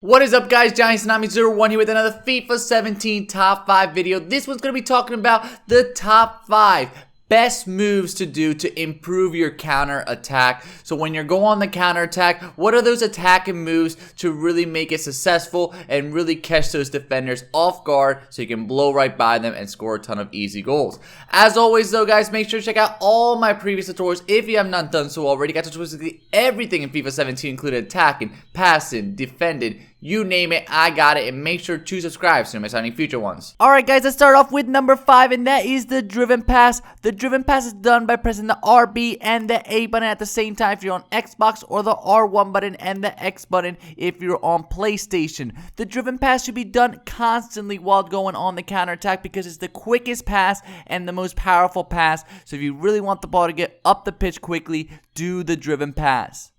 What is up, guys? Johnny01 here with another FIFA 17 top 5 video. This one's going to be talking about the top 5 best moves to do to improve your counter attack. So when you're going on the counter attack, what are those attacking moves to really make it successful and really catch those defenders off guard so you can blow right by them and score a ton of easy goals. As always though, guys, make sure to check out all my previous tutorials if you have not done so already. Got tutorials basically everything in FIFA 17, including attacking, passing, defending, you name it, I got it. And make sure to subscribe so you don't miss any future ones. Alright guys, let's start off with number 5, and that is the driven pass. The driven pass is done by pressing the RB and the A button at the same time if you're on Xbox, or the R1 button and the X button if you're on PlayStation. The driven pass should be done constantly while going on the counter attack because it's the quickest pass and the most powerful pass. So if you really want the ball to get up the pitch quickly, do the driven pass.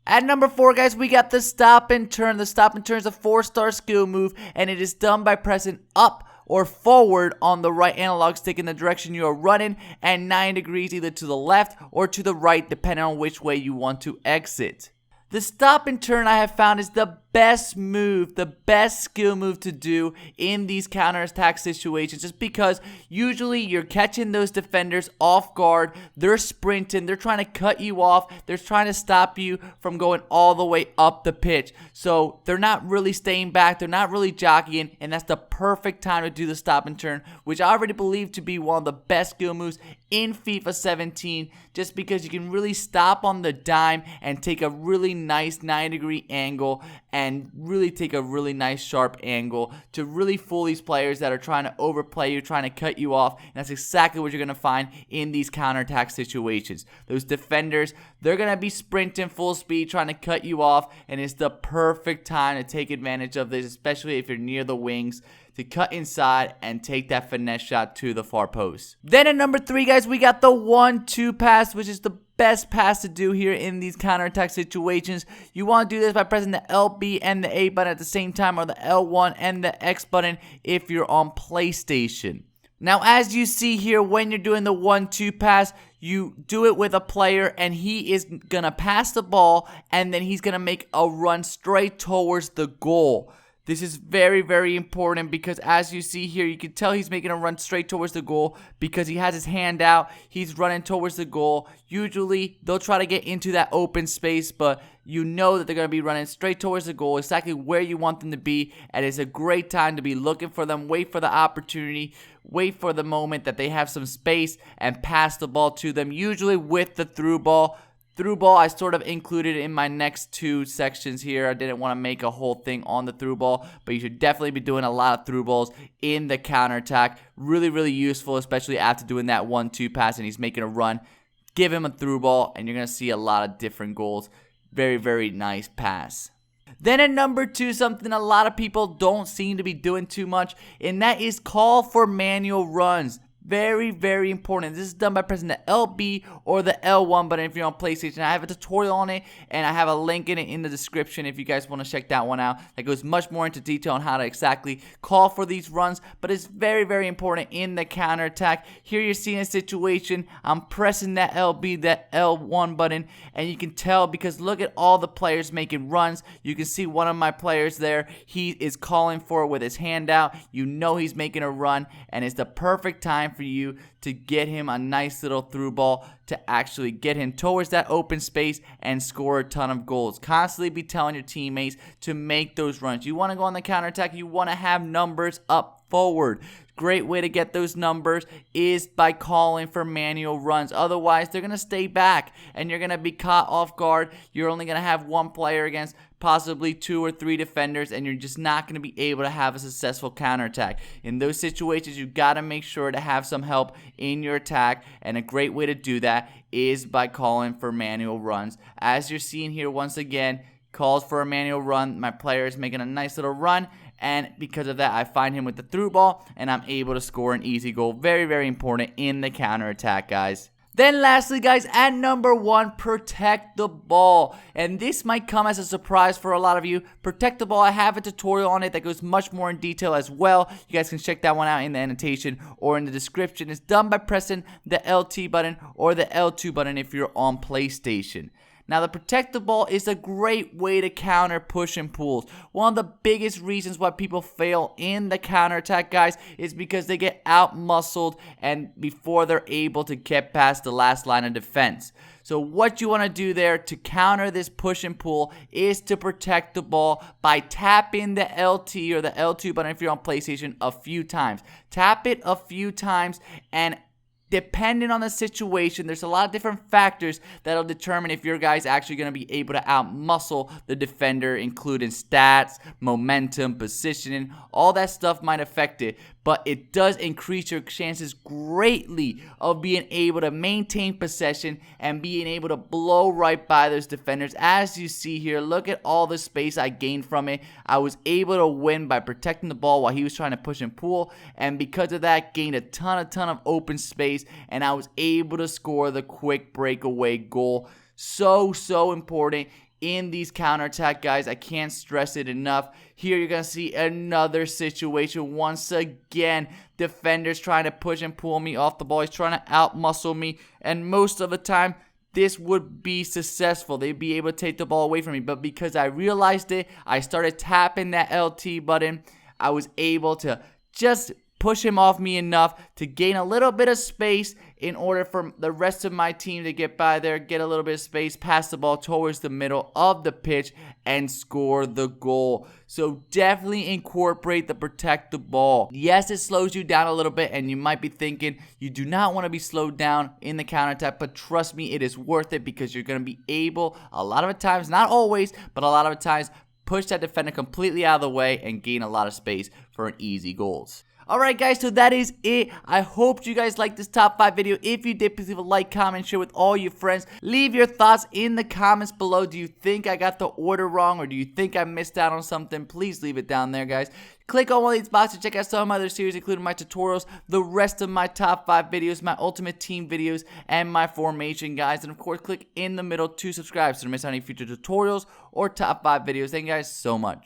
At number 4, guys, we got the stop and turn. The stop and turn is a 4-star skill move, and it is done by pressing up or forward on the right analog stick in the direction you are running, and 9 degrees either to the left or to the right, depending on which way you want to exit. The stop and turn, I have found, is the best move, the best skill move to do in these counter-attack situations, just because usually you're catching those defenders off guard. They're sprinting, they're trying to cut you off, they're trying to stop you from going all the way up the pitch. So they're not really staying back, they're not really jockeying, and that's the perfect time to do the stop and turn, which I already believe to be one of the best skill moves in FIFA 17, just because you can really stop on the dime and take a really nice 9-degree angle and really take a really nice sharp angle to really fool these players that are trying to overplay you, trying to cut you off. And that's exactly what you're going to find in these counterattack situations. Those defenders, they're going to be sprinting full speed, trying to cut you off, and it's the perfect time to take advantage of this, especially if you're near the wings, to cut inside and take that finesse shot to the far post. Then at number 3, guys, we got the 1-2 pass, which is the best pass to do here in these counterattack situations. You want to do this by pressing the LB and the A button at the same time, or the L1 and the X button if you're on PlayStation. Now, as you see here, when you're doing the 1-2 pass, you do it with a player, and he is going to pass the ball, and then he's going to make a run straight towards the goal. This is very, very important because as you see here, you can tell he's making a run straight towards the goal because he has his hand out. He's running towards the goal. Usually, they'll try to get into that open space, but you know that they're going to be running straight towards the goal, exactly where you want them to be, and it's a great time to be looking for them, wait for the opportunity, wait for the moment that they have some space, and pass the ball to them, usually with the through ball. Through ball, I sort of included in my next 2 sections here. I didn't want to make a whole thing on the through ball, but you should definitely be doing a lot of through balls in the counterattack. Really, really useful, especially after doing that 1-2 pass and he's making a run. Give him a through ball, and you're going to see a lot of different goals. Very, very nice pass. Then at number 2, something a lot of people don't seem to be doing too much, and that is call for manual runs. Very, very important. This is done by pressing the LB or the L1 button if you're on PlayStation. I have a tutorial on it, and I have a link in it in the description if you guys want to check that one out. That goes much more into detail on how to exactly call for these runs, but it's very, very important in the counter attack. Here you're seeing a situation. I'm pressing that LB, that L1 button, and you can tell because look at all the players making runs. You can see one of my players there. He is calling for it with his hand out. You know he's making a run, and it's the perfect time for you to get him a nice little through ball to actually get him towards that open space and score a ton of goals. Constantly be telling your teammates to make those runs. You want to go on the counterattack, you want to have numbers up forward. Great way to get those numbers is by calling for manual runs. Otherwise, they're going to stay back and you're going to be caught off guard. You're only going to have one player against possibly 2 or 3 defenders, and you're just not going to be able to have a successful counterattack. In those situations, you got to make sure to have some help in your attack, and a great way to do that is by calling for manual runs. As you're seeing here, once again, calls for a manual run. My player is making a nice little run, and because of that, I find him with the through ball, and I'm able to score an easy goal. Very, very important in the counter attack, guys. Then lastly, guys, at number 1, protect the ball. And this might come as a surprise for a lot of you. Protect the ball, I have a tutorial on it that goes much more in detail as well. You guys can check that one out in the annotation or in the description. It's done by pressing the LT button or the L2 button if you're on PlayStation. Now, the protect the ball is a great way to counter push and pulls. One of the biggest reasons why people fail in the counterattack, guys, is because they get out-muscled and before they're able to get past the last line of defense. So what you want to do there to counter this push and pull is to protect the ball by tapping the LT or the L2 button if you're on PlayStation a few times. Tap it a few times, and depending on the situation, there's a lot of different factors that'll determine if your guy's actually going to be able to outmuscle the defender, including stats, momentum, positioning. All that stuff might affect it, but it does increase your chances greatly of being able to maintain possession and being able to blow right by those defenders. As you see here, look at all the space I gained from it. I was able to win by protecting the ball while he was trying to push and pull, and because of that, gained a ton of open space, and I was able to score the quick breakaway goal. So important in these counterattack, guys. I can't stress it enough. Here you're gonna see another situation. Once again, defenders trying to push and pull me off the ball. He's trying to outmuscle me, and most of the time this would be successful. They'd be able to take the ball away from me, but because I realized it, I started tapping that LT button. I was able to just push him off me enough to gain a little bit of space in order for the rest of my team to get by there, get a little bit of space, pass the ball towards the middle of the pitch, and score the goal. So definitely incorporate the protect the ball. Yes, it slows you down a little bit, and you might be thinking you do not want to be slowed down in the counterattack, but trust me, it is worth it because you're going to be able, a lot of the times, not always, but a lot of the times, push that defender completely out of the way and gain a lot of space for an easy goals. Alright guys, so that is it. I hope you guys liked this top 5 video. If you did, please leave a like, comment, share with all your friends. Leave your thoughts in the comments below. Do you think I got the order wrong, or do you think I missed out on something? Please leave it down there, guys. Click on one of these boxes to check out some of my other series, including my tutorials, the rest of my top 5 videos, my ultimate team videos, and my formation guides. And of course, click in the middle to subscribe so you don't miss out on any future tutorials or top 5 videos. Thank you guys so much.